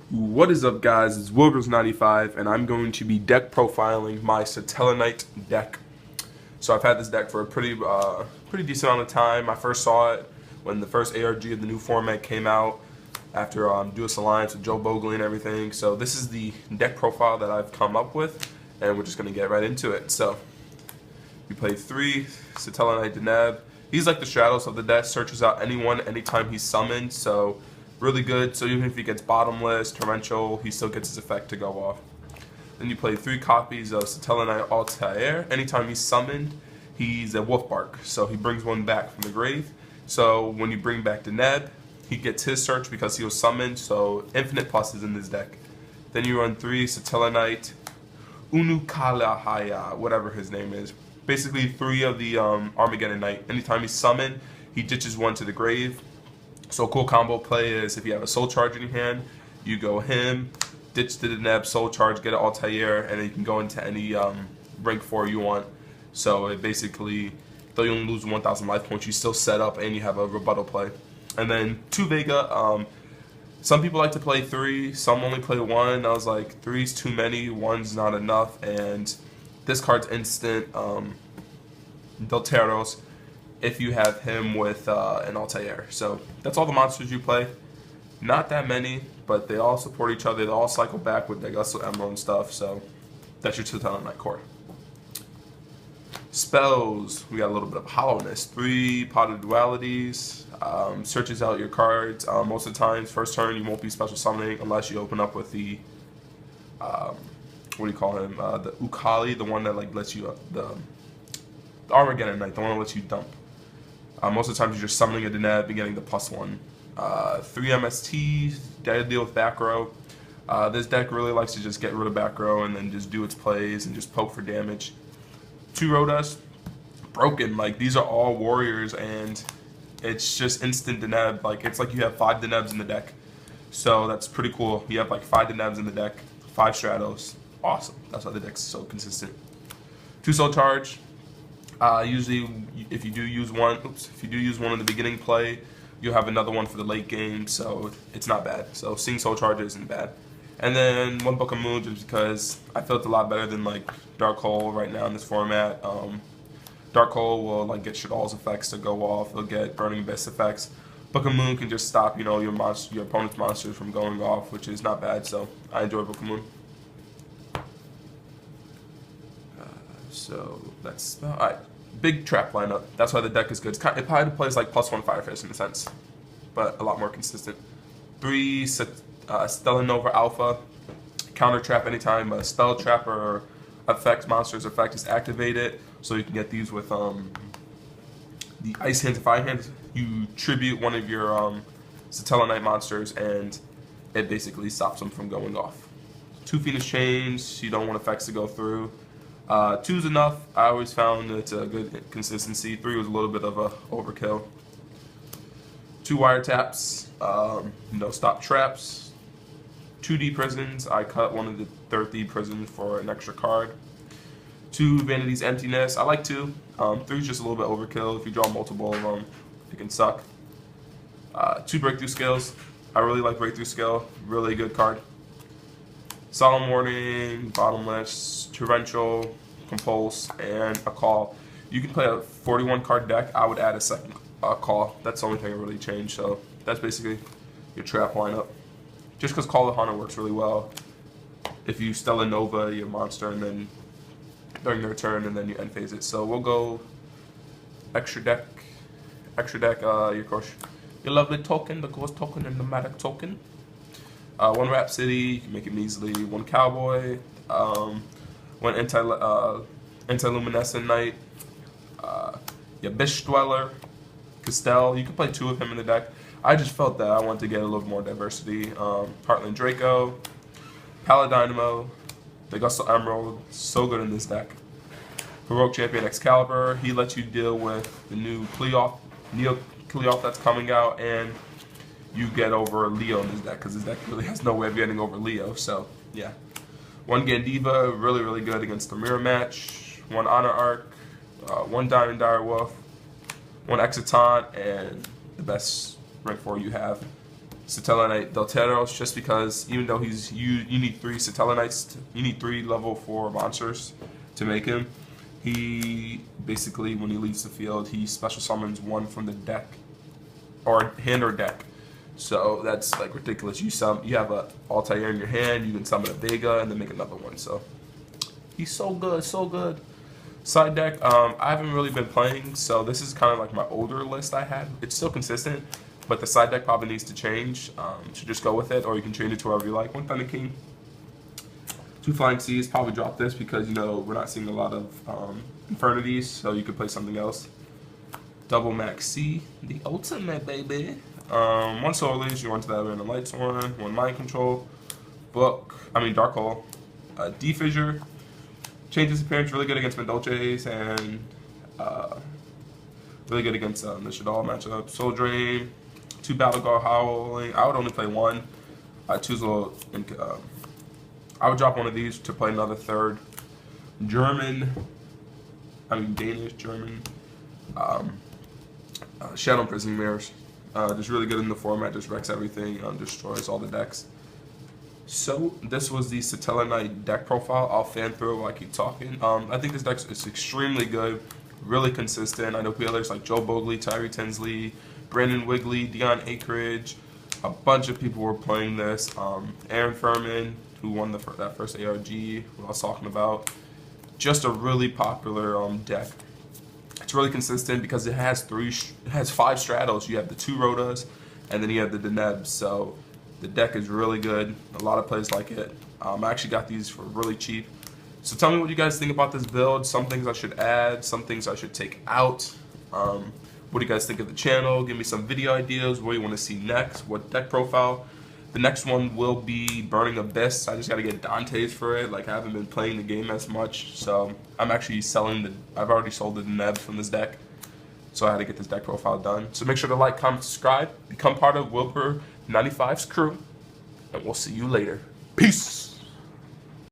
What is up, guys? It's Wilbers95, and I'm going to be deck profiling my Satellarknight deck. So I've had this deck for a pretty decent amount of time. I first saw it when the first ARG of the new format came out after Duos Alliance with Joe Bogley and everything. So this is the deck profile that I've come up with, and we're just going to get right into it. So we play 3 Satellarknight Deck. He's like the Stratos of the deck, searches out anyone anytime he's summoned, so really good. So even if he gets bottomless, torrential, he still gets his effect to go off. Then you play 3 copies of Satellarknight Altair. Anytime he's summoned, he's a wolf bark, so he brings one back from the grave. So when you bring back Deneb, he gets his search because he was summoned, so infinite pluses in this deck. Then you run 3 Satellarknight Unukalahaya, whatever his name is. Basically 3 of the Armageddon Knight. Anytime he's summoned, he ditches one to the grave. So a cool combo play is if you have a soul charge in your hand, you go him, ditch the Deneb, soul charge, get an Altair, and then you can go into any rank 4 you want. So it basically, though you only lose 1,000 life points, you still set up and you have a rebuttal play. And then 2 Vega. Some people like to play 3, some only play 1. I was like, 3's too many, 1's not enough, and this card's instant Delteros if you have him with an Altair. So that's all the monsters you play. Not that many, but they all support each other. They all cycle back with Degusto Emerald and stuff. So that's your Satellarknight core. Spells, we got a little bit of Hollowness. 3 Potted Dualities. Searches out your cards. Most of the times, first turn you won't be special summoning unless you open up with the what do you call him? The Ukali, the one that like lets you the Armageddon Knight, the one that lets you dump. Most of the times you're just summoning a Deneb and getting the +1. 3 MST, deal with back row. This deck really likes to just get rid of back row and then just do its plays and just poke for damage. 2 Rodas, broken. Like these are all warriors and it's just instant Deneb. Like it's like you have 5 Denebs in the deck. So that's pretty cool. You have like 5 Denebs in the deck, 5 Stratos. Awesome. That's why the deck's so consistent. 2 Soul Charge. Usually, if you do use one, in the beginning play, you'll have another one for the late game, so it's not bad. So seeing Soul Charge isn't bad. And then 1 Book of Moon, just because I feel it's a lot better than like Dark Hole right now in this format. Dark Hole will like get Shadal's effects to go off. They'll get Burning Abyss effects. Book of Moon can just stop, your opponent's monsters from going off, which is not bad. So I enjoy Book of Moon. So that's alright. Big trap lineup. That's why the deck is good. It probably plays like +1 Firefist in a sense, but a lot more consistent. 3 Stellar Nova Alpha. Counter trap anytime a spell trap or affects monster's effect is activated. So you can get these with the Ice Hands and Fire Hands. You tribute one of your Satellarknight monsters and it basically stops them from going off. 2 Phoenix Chains. You don't want effects to go through. 2's enough. I always found it's a good consistency. 3 was a little bit of a overkill. 2 Wiretaps. No stop traps. 2 D Prisons. I cut one of the 3rd prisons for an extra card. 2 Vanity's Emptiness. I like 2. 3's just a little bit overkill. If you draw multiple of them, it can suck. 2 Breakthrough Skills. I really like Breakthrough Skill. Really good card. Solemn Warning, Bottomless, Torrential, Compulse, and a Call. You can play a 41 card deck. I would add a second Call. That's the only thing I really changed. So that's basically your trap lineup. Just because Call of Hunter works really well. If you Stellar Nova your monster and then during their turn and then you end phase it. So we'll go extra deck, of course, your lovely token, the Ghost token and the Matic token. 1 Rhapsody, you can make it measly. 1 Cowboy, 1 Anti-Luminescent Knight, your Bish Dweller, Castell. You can play 2 of him in the deck. I just felt that I wanted to get a little more diversity. Heartland Draco, Paladynamo, Degusto Emerald, so good in this deck. Heroic Champion Excalibur, he lets you deal with the new Neo Cleoth that's coming out, and you get over Leo in this deck, because this deck really has no way of getting over Leo, so yeah. 1 Gandiva, really, really good against the Mirror Match. 1 Honor Arc, 1 Diamond Direwolf, 1 Exitant, and the best rank 4 you have, Satellarknight Delteros, just because even though you need 3 Satellarknights, you need 3 level 4 monsters to make him. He basically, when he leaves the field, he special summons 1 from the deck, or hand or deck. So that's like ridiculous. You have a Altair in your hand, you can summon a Vega and then make another one. So he's so good, so good. Side deck, I haven't really been playing, so this is kind of like my older list I had. It's still consistent, but the side deck probably needs to change. So just go with it, or you can change it to wherever you like. 1 Thunder King, 2 Flying Seas. Probably drop this because, you know, we're not seeing a lot of Infernities, so you could play something else. Double Max C, the ultimate, baby. 1 Soul Leash, you want to that Random Lights 1 Mind Control, Dark Hole, D-Fissure. Changes appearance, really good against Mendolces, and really good against the Shadal matchup. Soul Drain, 2 Battle Guard Howling. I would only play 1. I choose a little. I would drop 1 of these to play another 3rd. Danish, German. Shadow Prison Mirrors. Just really good in the format, just wrecks everything, destroys all the decks. So this was the Satellarknight deck profile. I'll fan through while I keep talking. I think this deck is extremely good, really consistent. I know players like Joe Bogley, Tyree Tinsley, Brandon Wigley, Dion Akeridge, a bunch of people were playing this. Aaron Furman, who won that first ARG, who I was talking about. Just a really popular deck. It's really consistent because it has 5 stratos. You have the 2 Rotas, and then you have the Denebs. So the deck is really good. A lot of players like it. I actually got these for really cheap. So tell me what you guys think about this build. Some things I should add, some things I should take out. What do you guys think of the channel? Give me some video ideas. What do you want to see next? What deck profile? The next one will be Burning Abyss. I just got to get Dante's for it. Like, I haven't been playing the game as much, so I'm actually I've already sold the Deneb from this deck. So I had to get this deck profile done. So make sure to like, comment, subscribe, become part of Wilbur 95's crew, and we'll see you later. Peace!